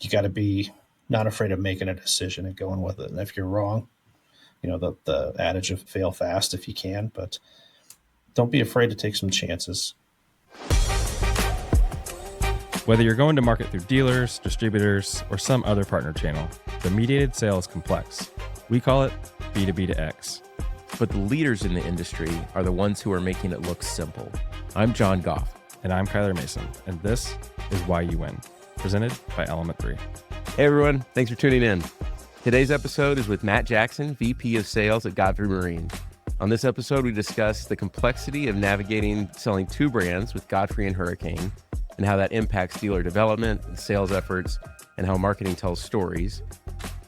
you got to be not afraid of making a decision and going with it. And if you're wrong, the adage of fail fast if you can, but don't be afraid to take some chances. Whether you're going to market through dealers, distributors, or some other partner channel, the mediated sale is complex. We call it B2B to X. But the leaders in the industry are the ones who are making it look simple. I'm John Goff. And I'm Kyler Mason, and this is Why You Win, presented by Element 3. Hey everyone, thanks for tuning in. Today's episode is with Matt Jackson, VP of Sales at Godfrey Marine. On this episode, we discuss the complexity of navigating selling two brands with Godfrey and Hurricane, and how that impacts dealer development and sales efforts, and how marketing tells stories.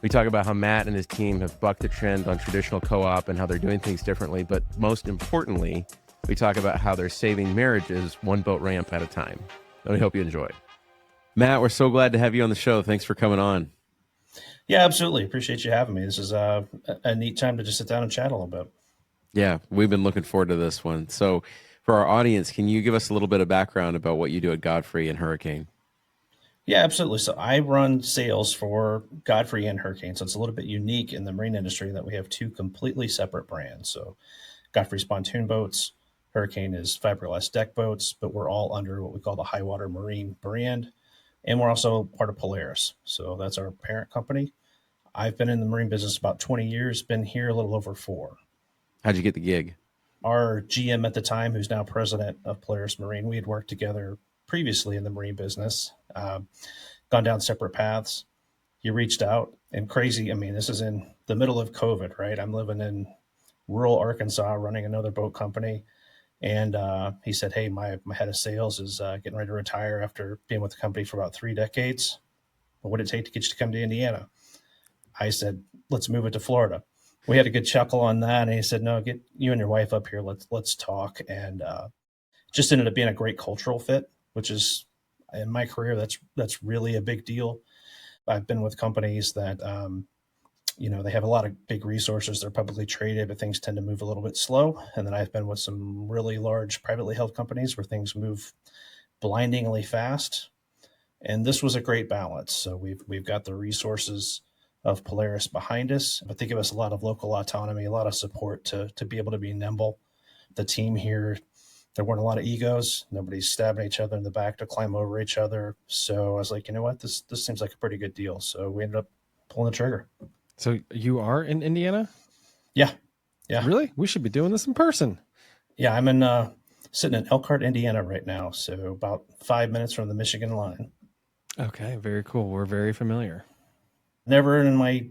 We talk about how Matt and his team have bucked the trend on traditional co-op and how they're doing things differently, but most importantly, we talk about how they're saving marriages one boat ramp at a time. And we hope you enjoy. Matt, we're so glad to have you on the show. Thanks for coming on. Yeah, absolutely. Appreciate you having me. This is a neat time to just sit down and chat a little bit. Yeah, we've been looking forward to this one. So for our audience, can you give us a little bit of background about what you do at Godfrey and Hurricane? Yeah, absolutely. So I run sales for Godfrey and Hurricane. So it's a little bit unique in the marine industry that we have two completely separate brands. So Godfrey's pontoon boats, Hurricane is fiberglass deck boats, but we're all under what we call the High Water Marine brand. And we're also part of Polaris. So that's our parent company. I've been in the marine business about 20 years, been here a little over 4. How'd you get the gig? Our GM at the time, who's now president of Polaris Marine, we had worked together previously in the marine business, gone down separate paths. He reached out and crazy. I mean, this is in the middle of COVID, right? I'm living in rural Arkansas running another boat company. And he said, hey, my head of sales is getting ready to retire after being with the company for about 3 decades. What would it take to get you to come to Indiana? I said, let's move it to Florida. We had a good chuckle on that. And he said, no, get you and your wife up here. Let's talk. And just ended up being a great cultural fit, which is in my career, that's really a big deal. I've been with companies that, they have a lot of big resources. They're publicly traded, but things tend to move a little bit slow. And then I've been with some really large privately held companies where things move blindingly fast. And this was a great balance. So we've got the resources of Polaris behind us, but they give us a lot of local autonomy, a lot of support to be able to be nimble. The team here, there weren't a lot of egos. Nobody's stabbing each other in the back to climb over each other. So I was like, you know what, this seems like a pretty good deal. So we ended up pulling the trigger. So you are in Indiana? Yeah. Really? We should be doing this in person. Yeah, I'm sitting in Elkhart, Indiana right now. So about 5 minutes from the Michigan line. Okay, very cool. We're very familiar. Never in my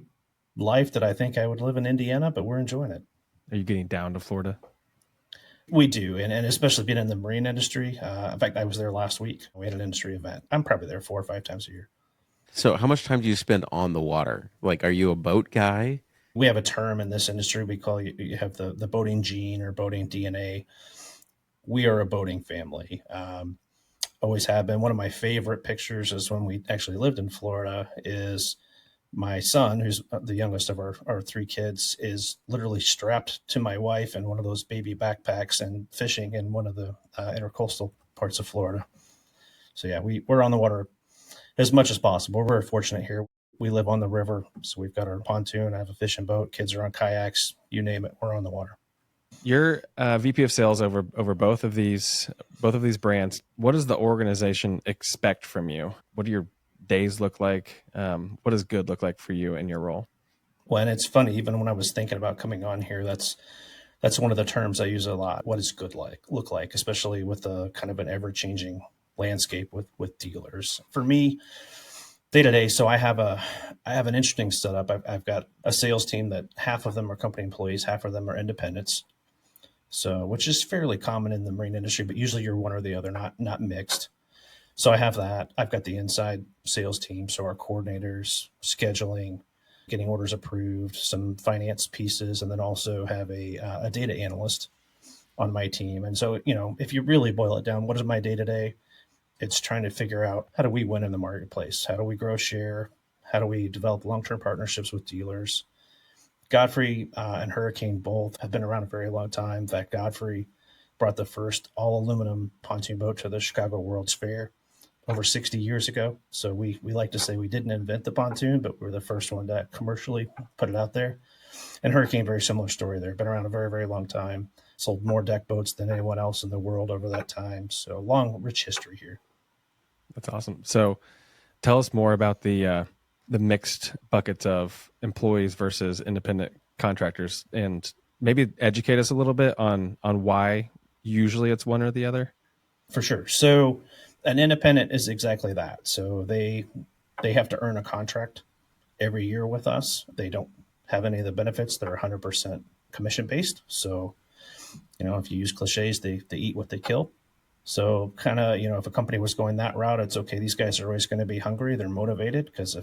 life did I think I would live in Indiana, but we're enjoying it. Are you getting down to Florida? We do, and especially being in the marine industry. In fact, I was there last week. We had an industry event. I'm probably there 4 or 5 times a year. So how much time do you spend on the water? Like, are you a boat guy? We have a term in this industry. We call you have the boating gene or boating DNA. We are a boating family. Always have been. One of my favorite pictures is when we actually lived in Florida is my son, who's the youngest of our 3 kids, is literally strapped to my wife in one of those baby backpacks and fishing in one of the intercoastal parts of Florida. So yeah, we're on the water as much as possible. We're very fortunate here. We live on the river, so we've got our pontoon. I have a fishing boat. Kids are on kayaks. You name it, we're on the water. You're VP of sales over both of these brands. What does the organization expect from you? What do your days look like? What does good look like for you in your role? Well, and it's funny, even when I was thinking about coming on here, that's one of the terms I use a lot. What does good look like, especially with a kind of an ever-changing landscape with dealers? For me, day to day, so I have an interesting setup. I've got a sales team that half of them are company employees, half of them are independents. So, which is fairly common in the marine industry, but usually you're one or the other, not mixed. So I have that. I've got the inside sales team, so our coordinators, scheduling, getting orders approved, some finance pieces, and then also have a data analyst on my team. And so, if you really boil it down, what is my day to day? It's trying to figure out, how do we win in the marketplace? How do we grow share? How do we develop long-term partnerships with dealers? Godfrey and Hurricane both have been around a very long time. In fact, Godfrey brought the first all-aluminum pontoon boat to the Chicago World's Fair over 60 years ago. So we like to say we didn't invent the pontoon, but we're the first one to commercially put it out there. And Hurricane, very similar story there. Been around a very, very long time. Sold more deck boats than anyone else in the world over that time. So long, rich history here. That's awesome. So tell us more about the mixed buckets of employees versus independent contractors, and maybe educate us a little bit on why usually it's one or the other. For sure. So an independent is exactly that. So they have to earn a contract every year with us. They don't have any of the benefits. They're 100% commission based. So, if you use cliches, they eat what they kill. So kind of, if a company was going that route, it's okay. These guys are always going to be hungry. They're motivated because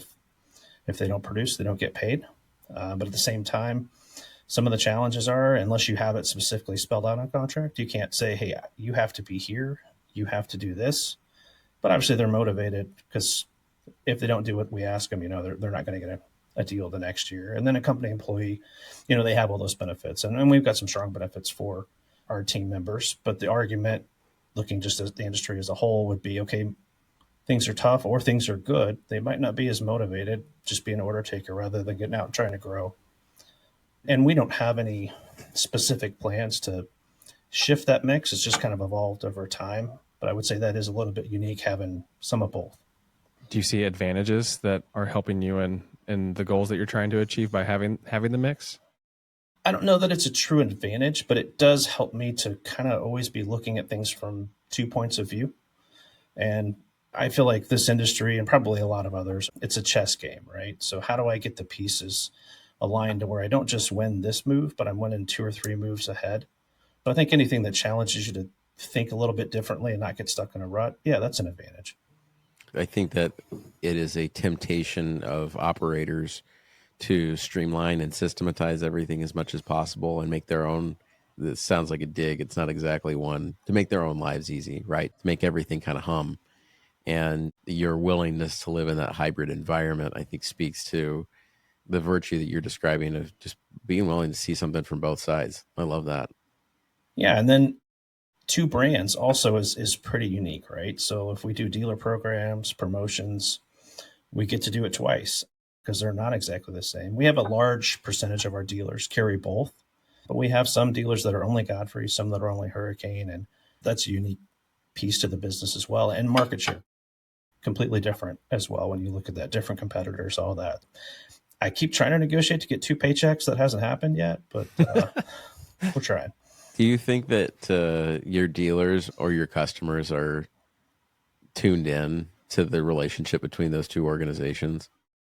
if they don't produce, they don't get paid. But at the same time, some of the challenges are, unless you have it specifically spelled out on a contract, you can't say, hey, you have to be here. You have to do this. But obviously they're motivated because if they don't do what we ask them, they're not going to get a deal the next year. And then a company employee, they have all those benefits. And we've got some strong benefits for our team members. But the argument, looking just at the industry as a whole, would be, okay, things are tough or things are good. They might not be as motivated, just be an order taker rather than getting out and trying to grow. And we don't have any specific plans to shift that mix. It's just kind of evolved over time. But I would say that is a little bit unique, having some of both. Do you see advantages that are helping you in the goals that you're trying to achieve by having the mix? I don't know that it's a true advantage, but it does help me to kind of always be looking at things from 2 points of view. And I feel like this industry, and probably a lot of others, it's a chess game, right? So how do I get the pieces aligned to where I don't just win this move, but I'm winning 2 or 3 moves ahead? But I think anything that challenges you to think a little bit differently and not get stuck in a rut, yeah, that's an advantage. I think that it is a temptation of operators to streamline and systematize everything as much as possible and make their own. This sounds like a dig. It's not exactly one. To make their own lives easy, right? To make everything kind of hum. And your willingness to live in that hybrid environment, I think, speaks to the virtue that you're describing of just being willing to see something from both sides. I love that. Yeah, and then 2 brands also is pretty unique, right? So if we do dealer programs, promotions, we get to do it twice because they're not exactly the same. We have a large percentage of our dealers carry both, but we have some dealers that are only Godfrey, some that are only Hurricane, and that's a unique piece to the business as well. And market share, completely different as well when you look at that, different competitors, all that. I keep trying to negotiate to get 2 paychecks. That hasn't happened yet, but we're trying. Do you think that your dealers or your customers are tuned in to the relationship between those 2 organizations?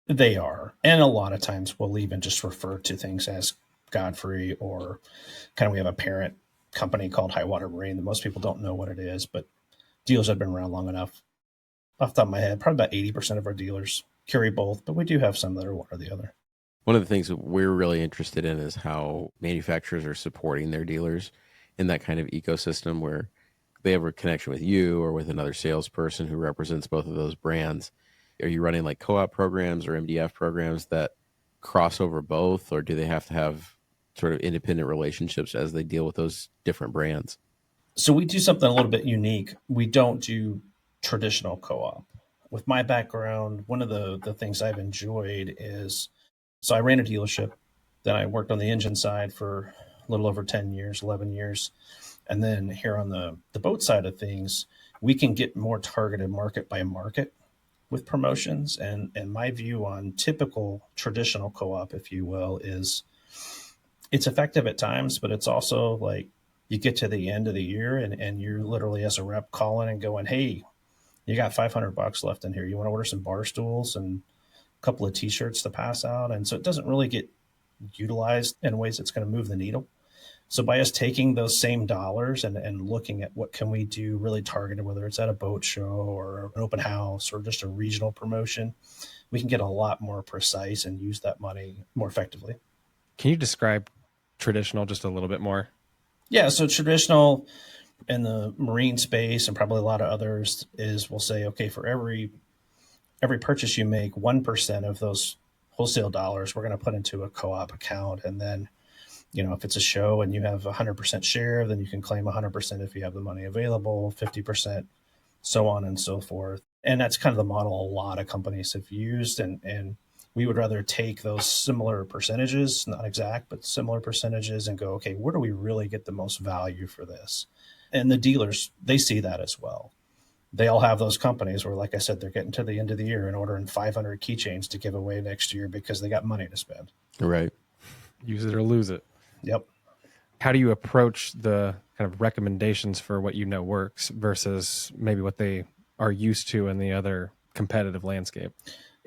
They are. And a lot of times we'll even just refer to things as Godfrey, or kind of, we have a parent company called High Water Marine that most people don't know what it is, but dealers have been around long enough. Off the top of my head, probably about 80% of our dealers carry both, but we do have some that are one or the other. One of the things that we're really interested in is how manufacturers are supporting their dealers in that kind of ecosystem where they have a connection with you or with another salesperson who represents both of those brands. Are you running like co-op programs or MDF programs that cross over both, or do they have to have sort of independent relationships as they deal with those different brands? So we do something a little bit unique. We don't do traditional co-op. With my background, one of the things I've enjoyed is, so I ran a dealership, then I worked on the engine side for a little over 10 years, 11 years. And then here on the boat side of things, we can get more targeted market by market with promotions. And my view on typical traditional co-op, if you will, is it's effective at times, but it's also like you get to the end of the year and you're literally, as a rep, calling and going, hey, you got $500 left in here. You want to order some bar stools and a couple of t-shirts to pass out? And so it doesn't really get utilized in ways that's going to move the needle. So by us taking those same dollars and looking at what can we do really targeted, whether it's at a boat show or an open house or just a regional promotion, we can get a lot more precise and use that money more effectively. Can you describe traditional just a little bit more? Yeah, so traditional in the marine space, and probably a lot of others, is we'll say, okay, for every purchase you make, 1% of those wholesale dollars we're going to put into a co-op account. And then, if it's a show and you have 100% share, then you can claim 100% if you have the money available, 50%, so on and so forth. And that's kind of the model a lot of companies have used. And we would rather take those similar percentages, not exact, but similar percentages, and go, okay, where do we really get the most value for this? And the dealers, they see that as well. They all have those companies where, like I said, they're getting to the end of the year and ordering 500 keychains to give away next year because they got money to spend. Right. Use it or lose it. Yep. How do you approach the kind of recommendations for what you know works versus maybe what they are used to in the other competitive landscape?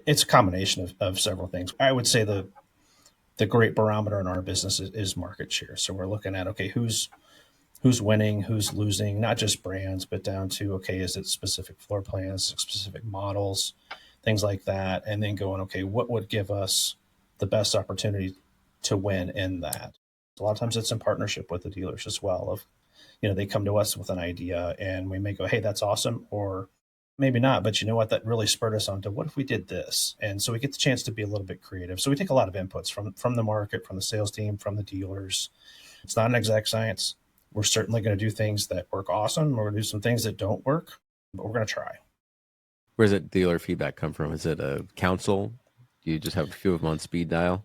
It's a combination of several things. I would say the great barometer in our business is market share. So we're looking at, okay, who's winning, who's losing, not just brands, but down to, okay, is it specific floor plans, specific models, things like that. And then going, okay, what would give us the best opportunity to win in that? A lot of times it's in partnership with the dealers as well. Of, they come to us with an idea and we may go, hey, that's awesome. Or maybe not, but you know what, that really spurred us on to what if we did this? And so we get the chance to be a little bit creative. So we take a lot of inputs from the market, from the sales team, from the dealers. It's not an exact science. We're certainly going to do things that work awesome. We're going to do some things that don't work, but we're going to try. Where does that dealer feedback come from? Is it a council? Do you just have a few of them on speed dial?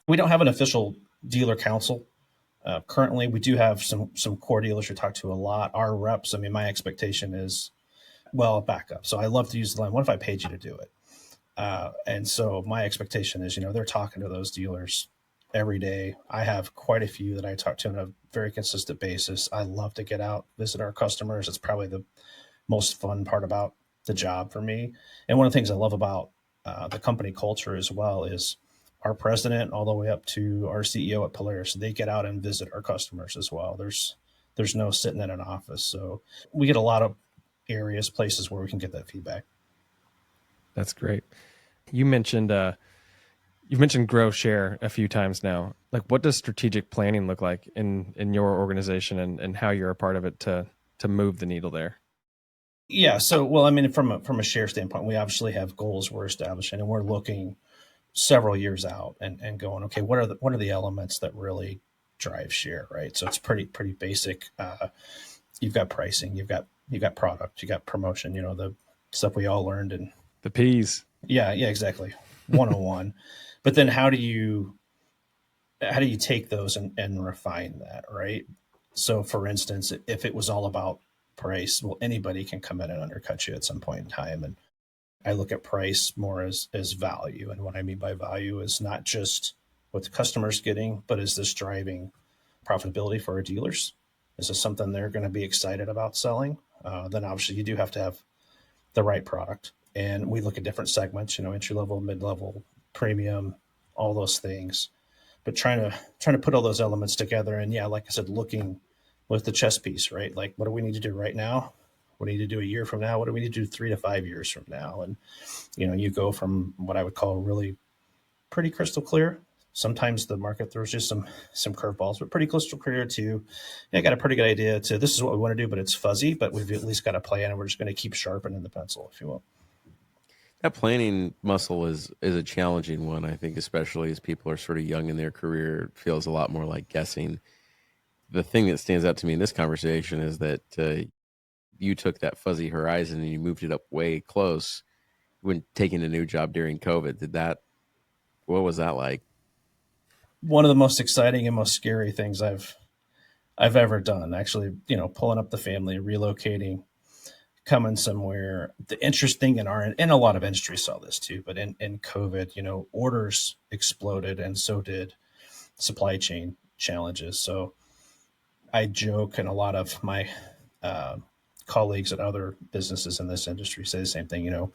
We don't have an official dealer council. Currently, we do have some core dealers we talk to a lot. Our reps, I mean, my expectation is, well, back up. So I love to use the line, what if I paid you to do it? And so my expectation is, they're talking to those dealers every day. I have quite a few that I talk to on a very consistent basis. I love to get out, visit our customers. It's probably the most fun part about the job for me. And one of the things I love about the company culture as well is our president all the way up to our CEO at Polaris, they get out and visit our customers as well. There's no sitting in an office. So we get a lot of areas, places where we can get that feedback. That's great. You mentioned you've mentioned grow share a few times now. Like, what does strategic planning look like in your organization and how you're a part of it to move the needle there? Yeah. So, well, I mean, from a share standpoint, we obviously have goals we're establishing, and we're looking several years out and going, okay, what are the elements that really drive share, right? So it's pretty basic. You've got pricing, you've got product, you got promotion, the stuff we all learned, and the P's. Yeah, exactly. 101. But then how do you take those and refine that, right? So for instance, if it was all about price, well, anybody can come in and undercut you at some point in time. And I look at price more as value. And what I mean by value is not just what the customer's getting, but is this driving profitability for our dealers? Is this something they're going to be excited about selling? Then obviously you do have to have the right product. And we look at different segments, entry level, mid level, premium, all those things. But trying to put all those elements together. And yeah, like I said, looking with the chess piece, right? Like, what do we need to do right now? What do we need to do a year from now? What do we need to do 3 to 5 years from now? And, you go from what I would call really pretty crystal clear. Sometimes the market throws just some curveballs, but pretty crystal clear to, I got a pretty good idea to, this is what we want to do, but it's fuzzy, but we've at least got a plan and we're just going to keep sharpening the pencil, if you will. That planning muscle is a challenging one, I think, especially as people are sort of young in their career. It feels a lot more like guessing. The thing that stands out to me in this conversation is that you took that fuzzy horizon and you moved it up way close when taking a new job during COVID. What was that like? One of the most exciting and most scary things I've ever done. Actually, pulling up the family, relocating, coming somewhere. The interesting in a lot of industries saw this too, but in COVID, orders exploded and so did supply chain challenges. So I joke, and a lot of my colleagues at other businesses in this industry say the same thing.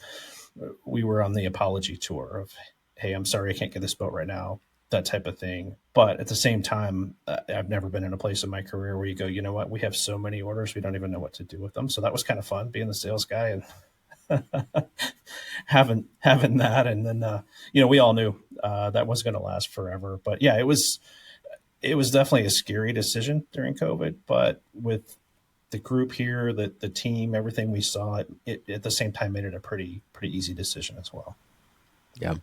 We were on the apology tour of, hey, I'm sorry, I can't get this boat right now, that type of thing. But at the same time, I've never been in a place in my career where you go, you know what, we have so many orders, we don't even know what to do with them. So that was kind of fun, being the sales guy and having that. And then, we all knew that wasn't going to last forever. But yeah, it was definitely a scary decision during COVID. But with the group here, the team, everything we saw, it at the same time made it a pretty easy decision as well. Yeah.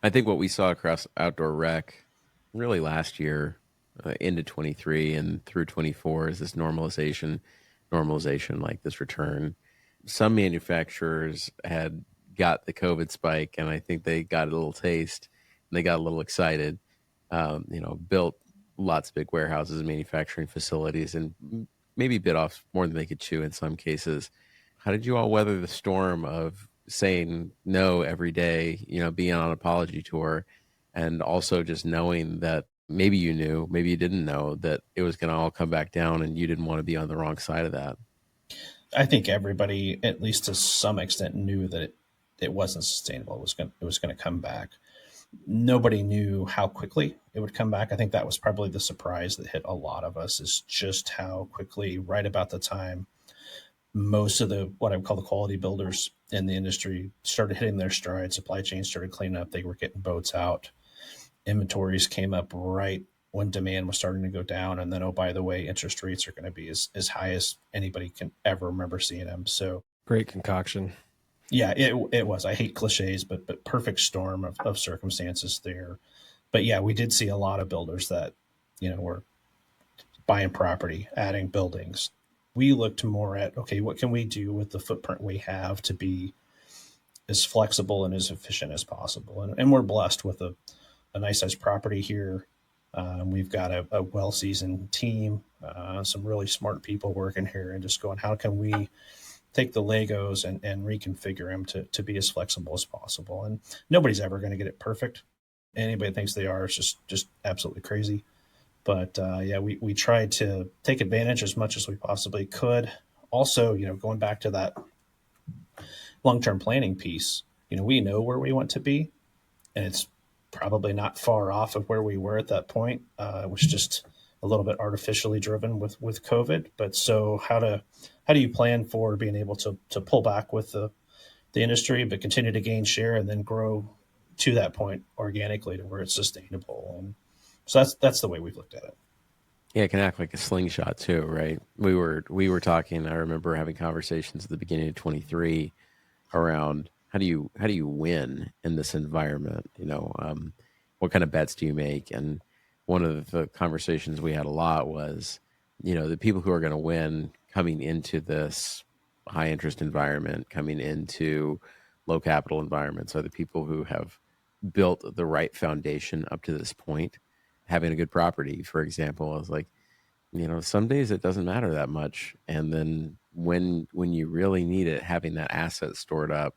I think what we saw across outdoor rec really last year into 23 and through 24 is this normalization, like this return some manufacturers had got the COVID spike, and I think they got a little taste and they got a little excited. Built lots of big warehouses and manufacturing facilities, and maybe bit off more than they could chew in some cases. How did you all weather the storm of saying no every day, being on an apology tour, and also just knowing that maybe you knew, maybe you didn't know that it was going to all come back down and you didn't want to be on the wrong side of that? I think everybody, at least to some extent, knew that it wasn't sustainable. It was going to come back. Nobody knew how quickly it would come back. I think that was probably the surprise that hit a lot of us, is just how quickly, right about the time most of the what I would call the quality builders in the industry started hitting their stride, supply chains started cleaning up, they were getting boats out, inventories came up right when demand was starting to go down. And then, oh, by the way, interest rates are going to be as high as anybody can ever remember seeing them. So Great concoction. yeah, it was. I hate cliches, but perfect storm of circumstances there. But yeah, we did see a lot of builders that, were buying property, adding buildings. We looked more at, okay, what can we do with the footprint we have to be as flexible and as efficient as possible? And we're blessed with a nice sized property here. We've got a well seasoned team, some really smart people working here, and just going, how can we take the Legos and reconfigure them to be as flexible as possible? And nobody's ever going to get it perfect. Anybody thinks they are is just absolutely crazy. But yeah, we tried to take advantage as much as we possibly could. Also, going back to that long-term planning piece, we know where we want to be, and it's probably not far off of where we were at that point. It was just a little bit artificially driven with COVID. But so how do you plan for being able to pull back with the industry, but continue to gain share and then grow to that point organically to where it's sustainable? And so that's the way we've looked at it. Yeah, it can act like a slingshot too, right? We were talking. I remember having conversations at the beginning of 23 around how do you win in this environment? What kind of bets do you make? And one of the conversations we had a lot was, the people who are going to win coming into this high interest environment, coming into low capital environments, are the people who have built the right foundation up to this point. Having a good property, for example, is like, some days it doesn't matter that much, and then when you really need it, having that asset stored up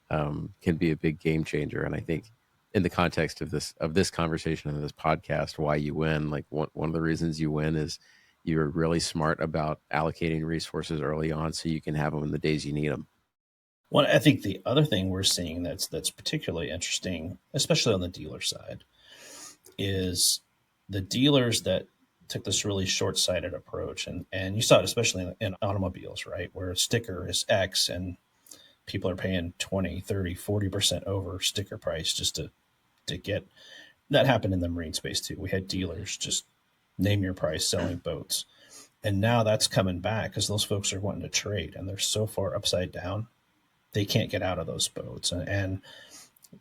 can be a big game changer. And I think in the context of this conversation and this podcast, why you win, like one of the reasons you win is you're really smart about allocating resources early on so you can have them in the days you need them. Well, I think the other thing we're seeing that's particularly interesting, especially on the dealer side, is the dealers that took this really short-sighted approach. And you saw it especially in automobiles, right? Where a sticker is X and people are paying 20, 30, 40% over sticker price just to get. That happened in the marine space too. We had dealers just name your price selling boats. And now that's coming back because those folks are wanting to trade and they're so far upside down, they can't get out of those boats. And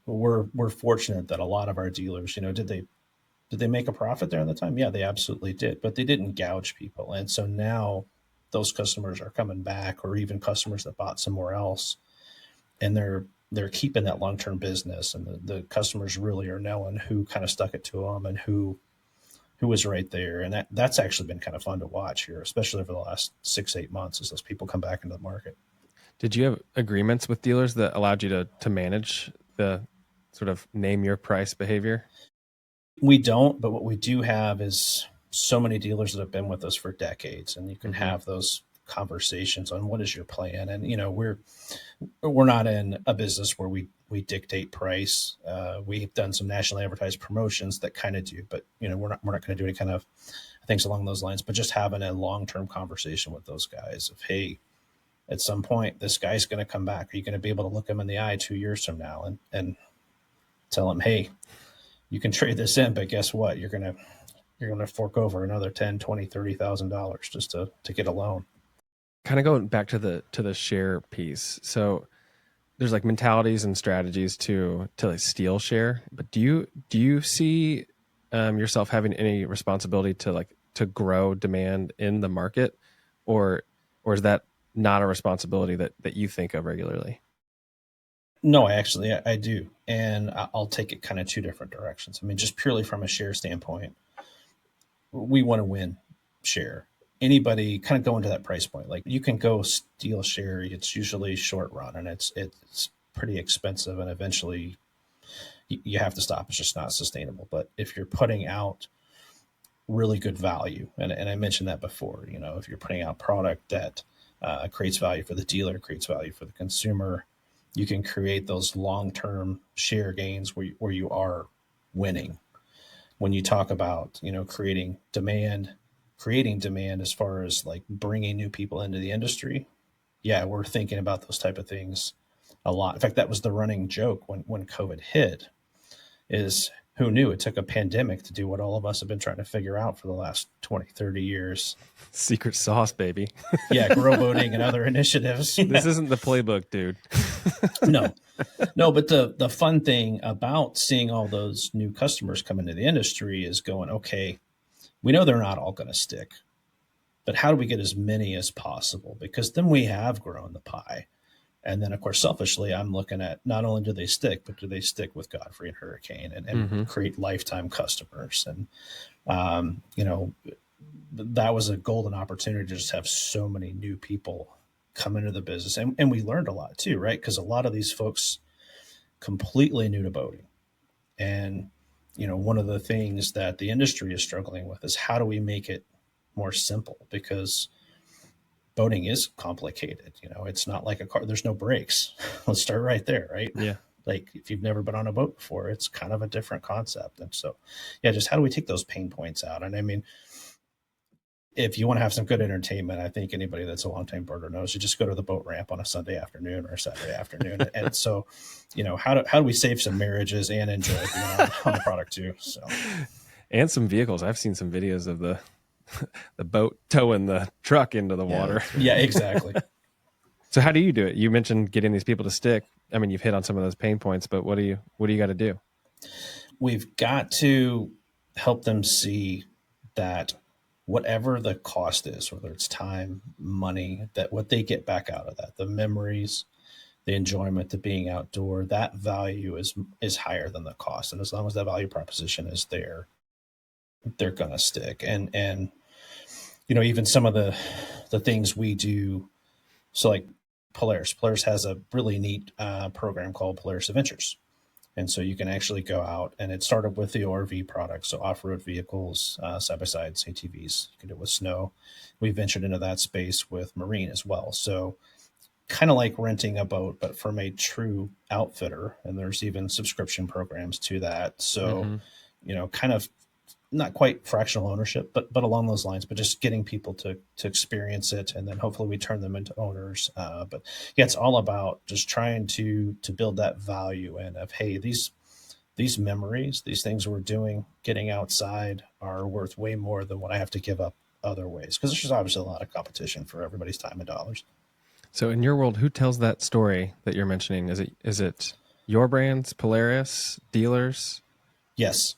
we're fortunate that a lot of our dealers, did they make a profit there at the time? Yeah, they absolutely did, but they didn't gouge people. And so now those customers are coming back, or even customers that bought somewhere else, and they're keeping that long-term business. And the customers really are knowing who kind of stuck it to them and who was right there. And that's actually been kind of fun to watch here, especially over the last 6-8 months as those people come back into the market. Did you have agreements with dealers that allowed you to manage the sort of name your price behavior? We don't, but what we do have is so many dealers that have been with us for decades, and you can have those conversations on what is your plan. And we're not in a business where we dictate price. We've done some nationally advertised promotions that kind of do, but we're not going to do any kind of things along those lines. But just having a long-term conversation with those guys of, hey, at some point this guy's going to come back. Are you going to be able to look him in the eye 2 years from now and tell him, hey, you can trade this in, but guess what? You're gonna fork over another $10,000, $20,000, $30,000 just to get a loan. Kind of going back to the share piece. So there's like mentalities and strategies to like steal share, but do you see yourself having any responsibility to grow demand in the market, or is that not a responsibility that you think of regularly? No, I do. And I'll take it kind of two different directions. I mean, just purely from a share standpoint, we want to win share. Anybody kind of go into that price point. Like you can go steal share. It's usually short run and it's pretty expensive. And eventually you have to stop. It's just not sustainable. But if you're putting out really good value, and I mentioned that before, if you're putting out product that creates value for the dealer, creates value for the consumer, you can create those long-term share gains where you are winning. When you talk about, creating demand as far as like bringing new people into the industry, yeah, we're thinking about those type of things a lot. In fact, that was the running joke when COVID hit, is who knew it took a pandemic to do what all of us have been trying to figure out for the last 20, 30 years. Secret sauce, baby. Yeah, grow boating and other initiatives. This isn't the playbook, dude. No, but the fun thing about seeing all those new customers come into the industry is going, okay, we know they're not all going to stick, but how do we get as many as possible? Because then we have grown the pie. And then, of course, selfishly, I'm looking at not only do they stick, but do they stick with Godfrey and Hurricane and create lifetime customers? And, that was a golden opportunity to just have so many new people come into the business. And we learned a lot too, right? Because a lot of these folks completely new to boating. And, one of the things that the industry is struggling with is how do we make it more simple? Because boating is complicated. It's not like a car. There's no brakes. Let's start right there, right? Yeah. Like if you've never been on a boat before, it's kind of a different concept. And so, yeah, just how do we take those pain points out? And I mean, if you want to have some good entertainment, I think anybody that's a longtime boater knows you just go to the boat ramp on a Sunday afternoon or a Saturday afternoon. And so, how do we save some marriages and enjoy being on the product too? So, and some vehicles. I've seen some videos of the boat towing the truck into the water. Yeah, exactly. So how do you do it? You mentioned getting these people to stick. I mean, you've hit on some of those pain points, but what do you got to do? We've got to help them see that whatever the cost is, whether it's time, money, that what they get back out of that, the memories, the enjoyment, the being outdoor, that value is higher than the cost. And as long as that value proposition is there, they're going to stick. And even some of the things we do. So like Polaris has a really neat program called Polaris Adventures. And so you can actually go out, and it started with the ORV products, so off-road vehicles, side-by-sides, ATVs. You can do it with snow. We ventured into that space with marine as well. So kind of like renting a boat, but from a true outfitter. And there's even subscription programs to that. So, kind of not quite fractional ownership, but along those lines, but just getting people to experience it. And then hopefully we turn them into owners. But yeah, it's all about just trying to build that value and of, hey, these memories, these things we're doing, getting outside are worth way more than what I have to give up other ways. Because there's obviously a lot of competition for everybody's time and dollars. So in your world, who tells that story that you're mentioning? Is it your brands, Polaris, dealers? Yes.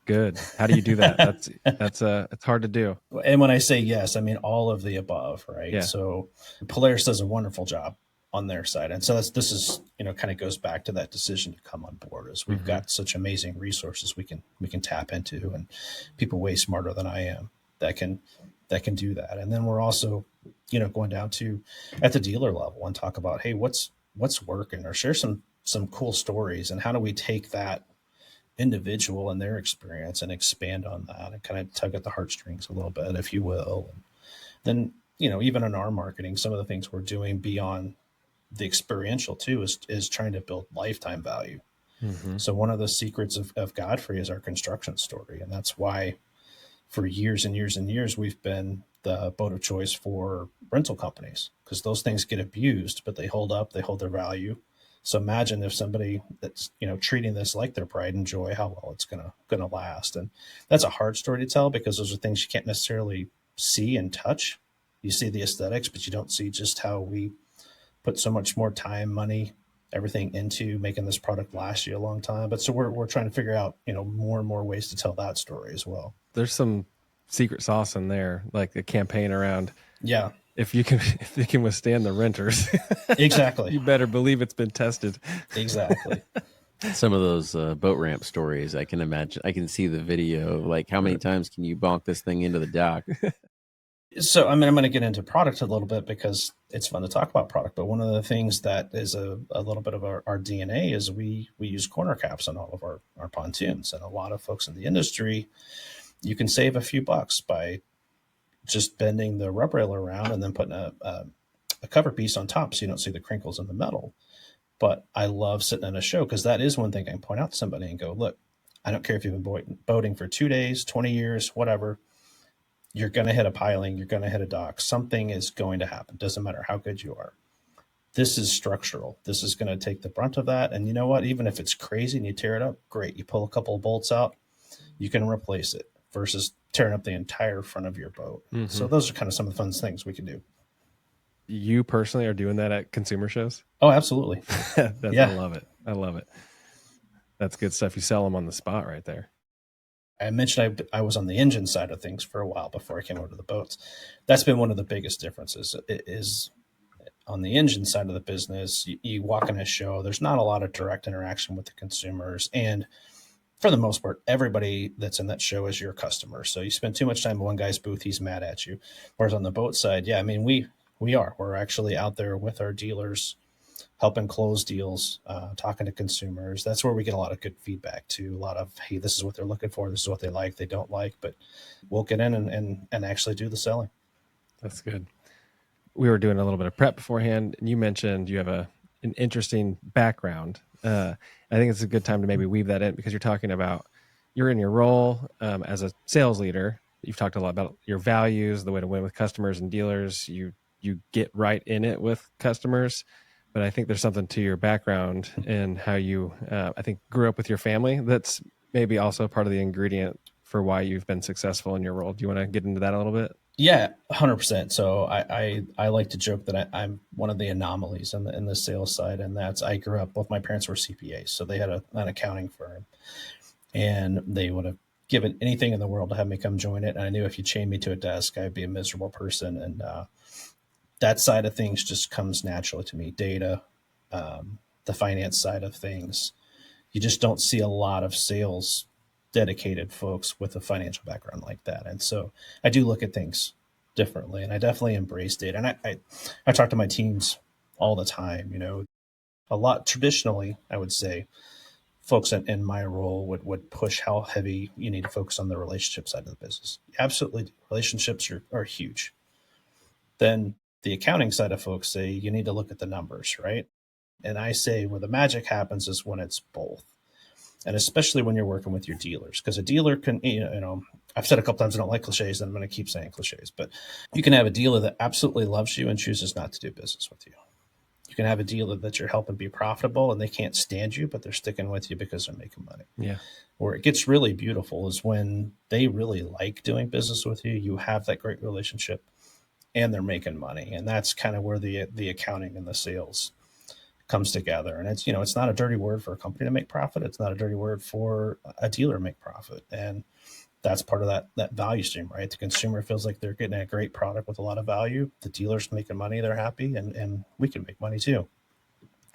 Good. How do you do that? That's it's hard to do. And when I say yes, I mean all of the above, right? Yeah. So Polaris does a wonderful job on their side. And so this is, kind of goes back to that decision to come on board, is we've got such amazing resources we can tap into, and people way smarter than I am that can do that. And then we're also, going down to at the dealer level and talk about, hey, what's working, or share some cool stories, and how do we take that individual and their experience and expand on that and kind of tug at the heartstrings a little bit, if you will. And then, even in our marketing, some of the things we're doing beyond the experiential too is trying to build lifetime value. So one of the secrets of Godfrey is our construction story. And that's why for years and years and years, we've been the boat of choice for rental companies, because those things get abused, but they hold up, they hold their value. So imagine if somebody that's, treating this like their pride and joy, how well it's gonna last. And that's a hard story to tell, because those are things you can't necessarily see and touch. You see the aesthetics, but you don't see just how we put so much more time, money, everything into making this product last you a long time. But so we're trying to figure out, more and more ways to tell that story as well. There's some secret sauce in there, like the campaign around. Yeah. if you can withstand the renters, Exactly. you better believe it's been tested. Exactly. Some of those boat ramp stories, I can imagine. I can see the video. Like, how many times can you bonk this thing into the dock? So, I mean, I'm going to get into product a little bit because it's fun to talk about product. But one of the things that is a little bit of our DNA is we use corner caps on all of our pontoons. And a lot of folks in the industry, you can save a few bucks by just bending the rub rail around and then putting a cover piece on top so you don't see the crinkles in the metal. But I love sitting in a show because that is one thing I can point out to somebody and go, look, I don't care if you've been boating for 2 days, 20 years, whatever. You're going to hit a piling. You're going to hit a dock. Something is going to happen. Doesn't matter how good you are. This is structural. This is going to take the brunt of that. And you know what? Even if it's crazy and you tear it up, great. You pull a couple of bolts out, you can replace it versus tearing up the entire front of your boat. Mm-hmm. So those are kind of some of the fun things we can do. You personally are doing that at consumer shows? Oh, absolutely. Yeah. I love it. I love it. That's good stuff. You sell them on the spot right there. I mentioned I was on the engine side of things for a while before I came over to the boats. That's been one of the biggest differences is on the engine side of the business. You walk in a show, there's not a lot of direct interaction with the consumers. And for the most part, everybody that's in that show is your customer. So you spend too much time in one guy's booth, he's mad at you. Whereas on the boat side, yeah, I mean, we're actually out there with our dealers, helping close deals, talking to consumers. That's where we get a lot of good feedback too. A lot of, hey, this is what they're looking for. This is what they like. They don't like, but we'll get in and actually do the selling. That's good. We were doing a little bit of prep beforehand, and you mentioned you have an interesting background. I think it's a good time to maybe weave that in because you're talking about you're in your role as a sales leader. You've talked a lot about your values, the way to win with customers and dealers. You get right in it with customers. But I think there's something to your background and how you, I think, grew up with your family. That's maybe also part of the ingredient for why you've been successful in your role. Do you want to get into that a little bit? Yeah, 100%. So I like to joke that I'm one of the anomalies in the sales side, and that's I grew up. Both my parents were CPAs, so they had an accounting firm, and they would have given anything in the world to have me come join it. And I knew if you chained me to a desk, I'd be a miserable person. And that side of things just comes naturally to me. Data, the finance side of things. You just don't see a lot of sales dedicated folks with a financial background like that. And so I do look at things differently, and I definitely embrace data. And I talk to my teams all the time, a lot traditionally, I would say folks in my role would push how heavy you need to focus on the relationship side of the business. Absolutely. Relationships are huge. Then the accounting side of folks say you need to look at the numbers, right? And I say where the magic happens is when it's both. And especially when you're working with your dealers, because a dealer can, I've said a couple times I don't like cliches, and I'm going to keep saying cliches, but you can have a dealer that absolutely loves you and chooses not to do business with you. You can have a dealer that you're helping be profitable and they can't stand you, but they're sticking with you because they're making money. Yeah. Where it gets really beautiful is when they really like doing business with you. You have that great relationship and they're making money. And that's kind of where the accounting and the sales comes together. And it's not a dirty word for a company to make profit. It's not a dirty word for a dealer to make profit. And that's part of that value stream, right? The consumer feels like they're getting a great product with a lot of value. The dealer's making money, they're happy, and we can make money too.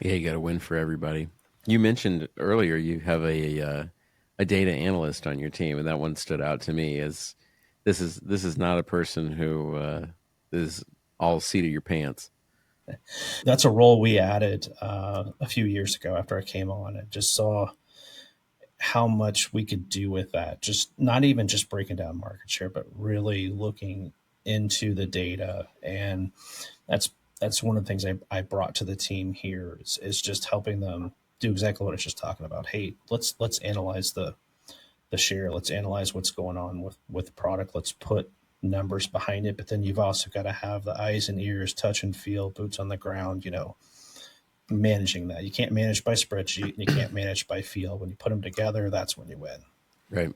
Yeah, you got to win for everybody. You mentioned earlier you have a data analyst on your team, and that one stood out to me as this is not a person who is all seat of your pants. That's a role we added a few years ago after I came on, and just saw how much we could do with that. Just not even just breaking down market share, but really looking into the data. And that's one of the things I brought to the team here is just helping them do exactly what I was just talking about. Hey, let's analyze the share. Let's analyze what's going on with the product. Let's put numbers behind it. But then you've also got to have the eyes and ears, touch and feel, boots on the ground, managing that. You can't manage by spreadsheet and you can't manage by feel. When you put them together, that's when you win. Right.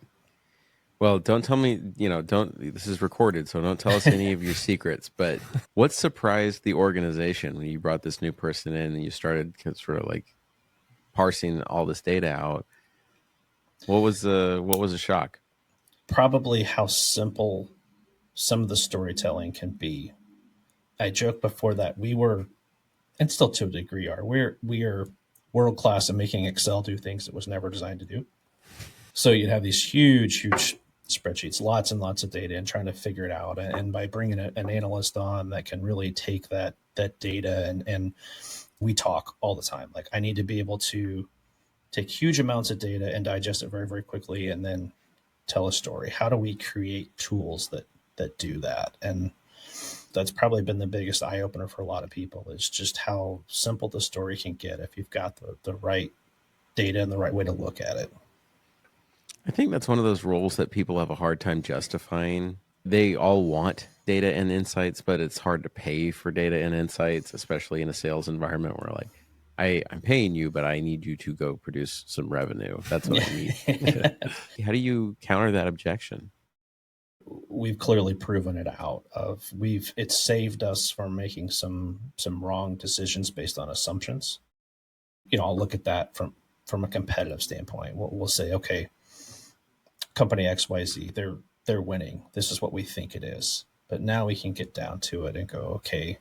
Well, don't tell me, this is recorded, so don't tell us any of your secrets, but what surprised the organization when you brought this new person in and you started sort of like parsing all this data out? What was a shock? Probably how simple some of the storytelling can be. I joked before that we were, and still to a degree are, we are world class at making Excel do things it was never designed to do. So you'd have these huge spreadsheets, lots and lots of data, and trying to figure it out. And by bringing an analyst on that can really take that data, and we talk all the time. Like, I need to be able to take huge amounts of data and digest it very, very quickly, and then tell a story. How do we create tools that do that? And that's probably been the biggest eye opener for a lot of people, is just how simple the story can get if you've got the right data and the right way to look at it. I think that's one of those roles that people have a hard time justifying. They all want data and insights, but it's hard to pay for data and insights, especially in a sales environment where like, I'm paying you, but I need you to go produce some revenue. That's what I need. How do you counter that objection? We've clearly proven it out. It's saved us from making some wrong decisions based on assumptions. I'll look at that from a competitive standpoint. We'll say, okay, company XYZ, they're winning. This is what we think it is. But now we can get down to it and go, okay,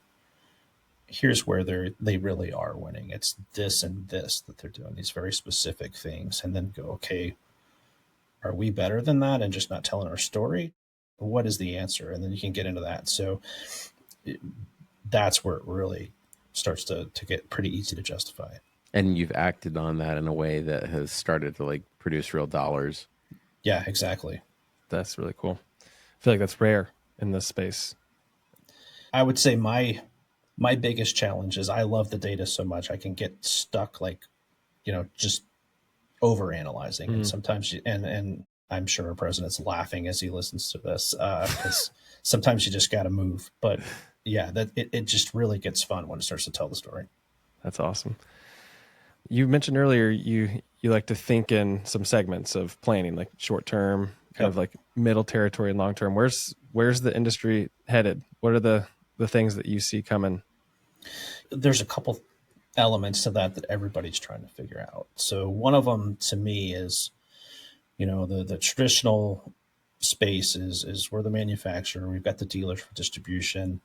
here's where they really are winning. It's this and this that they're doing, these very specific things. And then go, okay, are we better than that and just not telling our story? What is the answer? And then you can get into that. So that's where it really starts to get pretty easy to justify. And you've acted on that in a way that has started to like produce real dollars. Yeah, exactly. That's really cool. I feel like that's rare in this space. I would say my biggest challenge is I love the data so much I can get stuck, like, just over analyzing. And sometimes and I'm sure our president's laughing as he listens to this, because sometimes you just got to move. But yeah, that it just really gets fun when it starts to tell the story. That's awesome. You mentioned earlier you like to think in some segments of planning, like short term, kind of like middle territory and long term. Where's the industry headed? What are the things that you see coming? There's a couple elements to that everybody's trying to figure out. So one of them to me is, the traditional space is we're the manufacturer. We've got the dealers for distribution.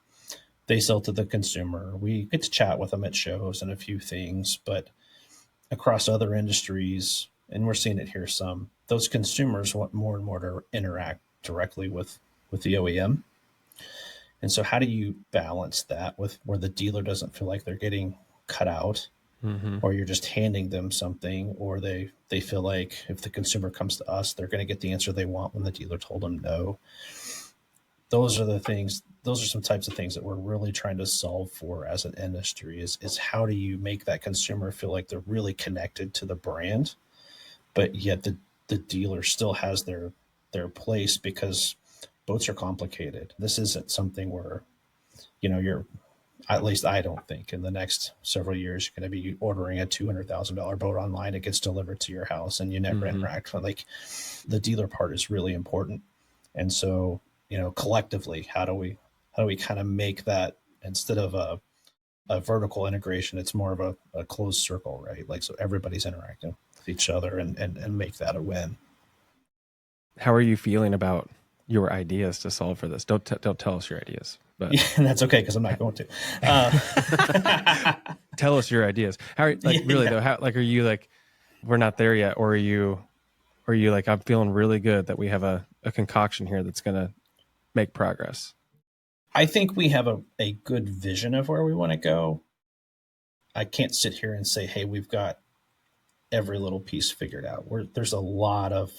They sell to the consumer. We get to chat with them at shows and a few things, but across other industries, and we're seeing it here some, those consumers want more and more to interact directly with the OEM. And so how do you balance that with where the dealer doesn't feel like they're getting cut out, or you're just handing them something, or they feel like if the consumer comes to us, they're going to get the answer they want when the dealer told them no. Those are some types of things that we're really trying to solve for as an industry, is how do you make that consumer feel like they're really connected to the brand, but yet the dealer still has their place, because boats are complicated. This isn't something where, you're, at least I don't think in the next several years, you're going to be ordering a $200,000 boat online. It gets delivered to your house and you never interact with, like, the dealer part is really important. And so, collectively, how do we kind of make that, instead of a vertical integration, it's more of a closed circle, right? Like, so everybody's interacting with each other and make that a win. How are you feeling about your ideas to solve for this? Don't tell us your ideas, but yeah, that's okay, because I'm not going to. Tell us your ideas. How are, really though? How, are you like, we're not there yet, or are you like, I'm feeling really good that we have a concoction here that's going to make progress? I think we have a good vision of where we want to go. I can't sit here and say, hey, we've got every little piece figured out. There's a lot of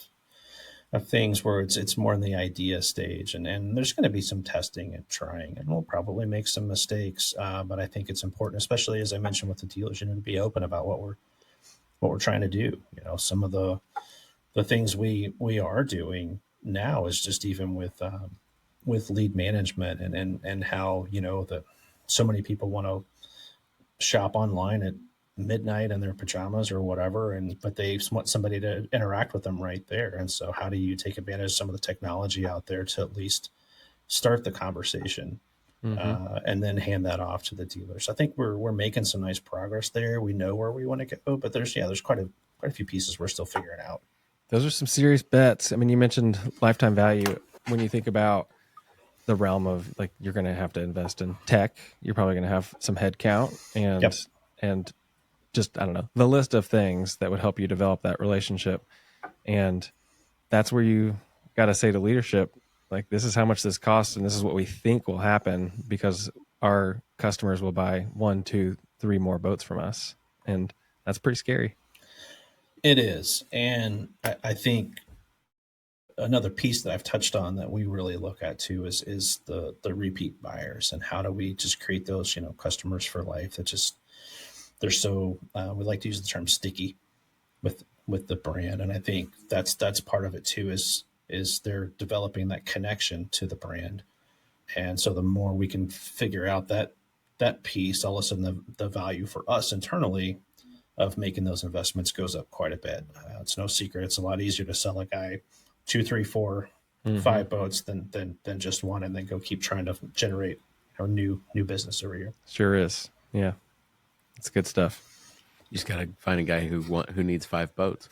things where it's more in the idea stage, and there's going to be some testing and trying, and we'll probably make some mistakes. But I think it's important, especially as I mentioned with the dealers, to be open about what we're trying to do. Some of the things we are doing now is just even with lead management and how, that so many people want to shop online at midnight in their pajamas or whatever, but they want somebody to interact with them right there. And so how do you take advantage of some of the technology out there to at least start the conversation, and then hand that off to the dealers? I think we're making some nice progress there. We know where we want to go, but there's quite a few pieces we're still figuring out. Those are some serious bets. I mean, you mentioned lifetime value. When you think about the realm of like you're going to have to invest in tech. You're probably going to have some headcount Yep. and just I don't know the list of things that would help you develop that relationship. And that's where you got to say to leadership, like, this is how much this costs, and this is what we think will happen because our customers will buy 1, 2, 3 more boats from us, and that's pretty scary. It is. And I think another piece that I've touched on that we really look at too is the repeat buyers, and how do we just create those, customers for life that just, they're so, we like to use the term sticky with the brand. And I think that's part of it too, is they're developing that connection to the brand. And so the more we can figure out that piece, all of a sudden the value for us internally of making those investments goes up quite a bit. It's no secret. It's a lot easier to sell a guy 2, 3, 4, 5 boats than just one, and then go keep trying to generate our new business every year. Sure is. Yeah. It's good stuff. You just got to find a guy who needs 5 boats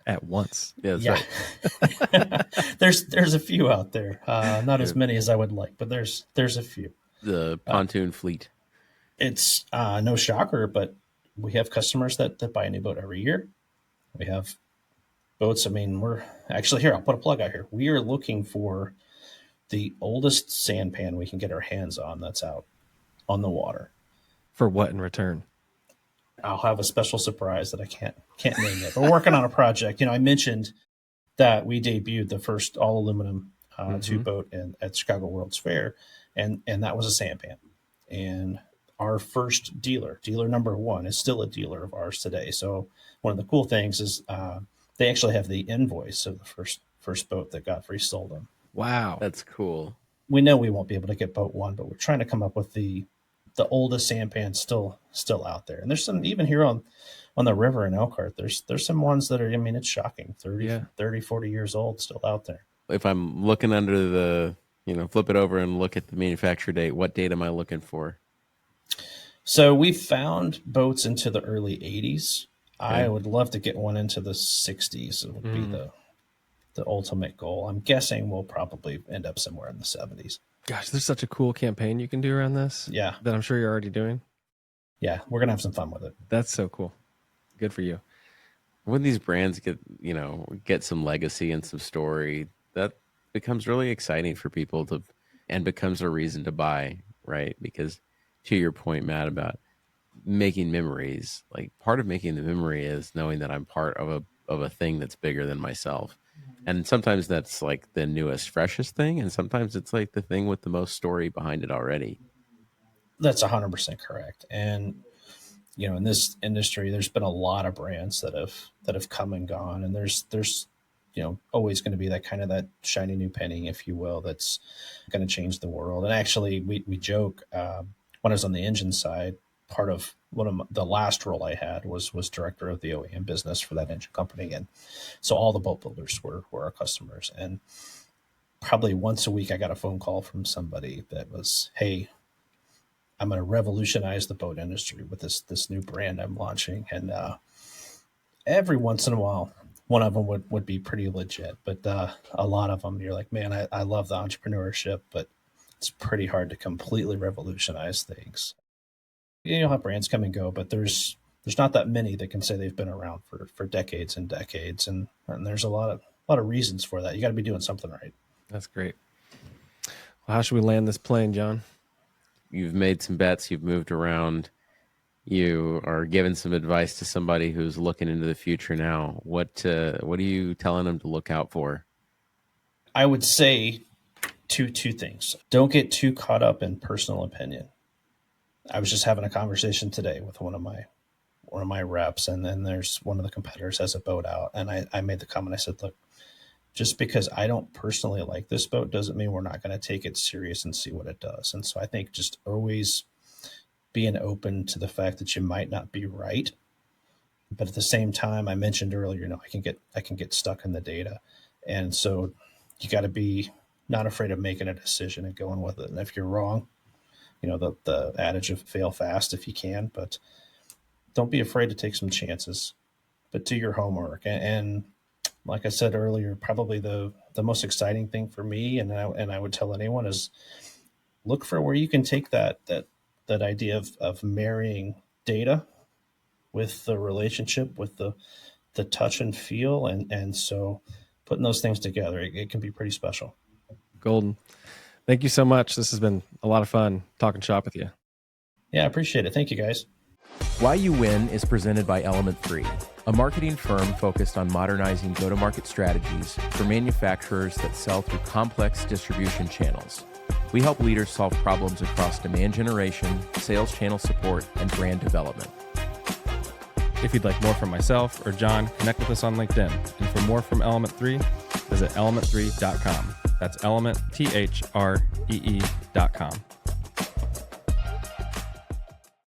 At once. Yeah, that's right. There's a few out there. Not as many as I would like, but there's a few. The pontoon fleet. It's no shocker, but we have customers that buy a new boat every year. We have boats. I mean, we're actually here. I'll put a plug out here. We are looking for the oldest sampan we can get our hands on that's out on the water. For what in return? I'll have a special surprise that I can't name yet. But we're working on a project. I mentioned that we debuted the first all aluminum tube boat at Chicago World's Fair, and that was a sampan. And our first dealer number 1, is still a dealer of ours today. So one of the cool things is they actually have the invoice of the first boat that Godfrey sold them. Wow. That's cool. We know we won't be able to get boat 1, but we're trying to come up with the oldest sampan still out there. And there's some, even here on the river in Elkhart, there's some ones that are, I mean, it's shocking, 30, 40 years old, still out there. If I'm looking under the, flip it over and look at the manufacture date, what date am I looking for? So we found boats into the early 80s. Okay. I would love to get one into the 60s. It would be the ultimate goal. I'm guessing we'll probably end up somewhere in the 70s. Gosh, there's such a cool campaign you can do around this. Yeah. That I'm sure you're already doing. Yeah, we're going to have some fun with it. That's so cool. Good for you. When these brands get some legacy and some story, that becomes really exciting for people and becomes a reason to buy, right? Because to your point, Matt, about making memories, like part of making the memory is knowing that I'm part of a thing that's bigger than myself. And sometimes that's like the newest, freshest thing. And sometimes it's like the thing with the most story behind it already. That's 100% correct. And, in this industry, there's been a lot of brands that have come and gone. And there's always going to be that kind of that shiny new penny, if you will, that's going to change the world. And actually, we joke, when I was on the engine side, part of one of the last role I had was director of the OEM business for that engine company. And so all the boat builders were our customers. And probably once a week, I got a phone call from somebody that was, hey, I'm going to revolutionize the boat industry with this new brand I'm launching. And every once in a while, one of them would be pretty legit. But a lot of them, you're like, man, I love the entrepreneurship, but it's pretty hard to completely revolutionize things. You know how brands come and go, but there's not that many that can say they've been around for decades and decades, and there's a lot of reasons for that. You got to be doing something right. That's great. Well, how should we land this plane, John? You've made some bets. You've moved around. You are giving some advice to somebody who's looking into the future now. What are you telling them to look out for? I would say two things. Don't get too caught up in personal opinion. I was just having a conversation today with one of my reps, and then there's one of the competitors has a boat out, and I made the comment. I said, look, just because I don't personally like this boat doesn't mean we're not going to take it serious and see what it does. And so I think just always being open to the fact that you might not be right, but at the same time, I mentioned earlier, I can get stuck in the data, and so you got to be not afraid of making a decision and going with it. And if you're wrong, the adage of fail fast if you can, but don't be afraid to take some chances, but do your homework. And like I said earlier, probably the most exciting thing for me, and I would tell anyone, is look for where you can take that idea of marrying data with the relationship, with the touch and feel, and so putting those things together, it can be pretty special. Golden. Thank you so much. This has been a lot of fun talking shop with you. Yeah, I appreciate it. Thank you, guys. Why You Win is presented by Element 3, a marketing firm focused on modernizing go-to-market strategies for manufacturers that sell through complex distribution channels. We help leaders solve problems across demand generation, sales channel support, and brand development. If you'd like more from myself or John, connect with us on LinkedIn. And for more from Element 3, visit element3.com. That's elementthree.com.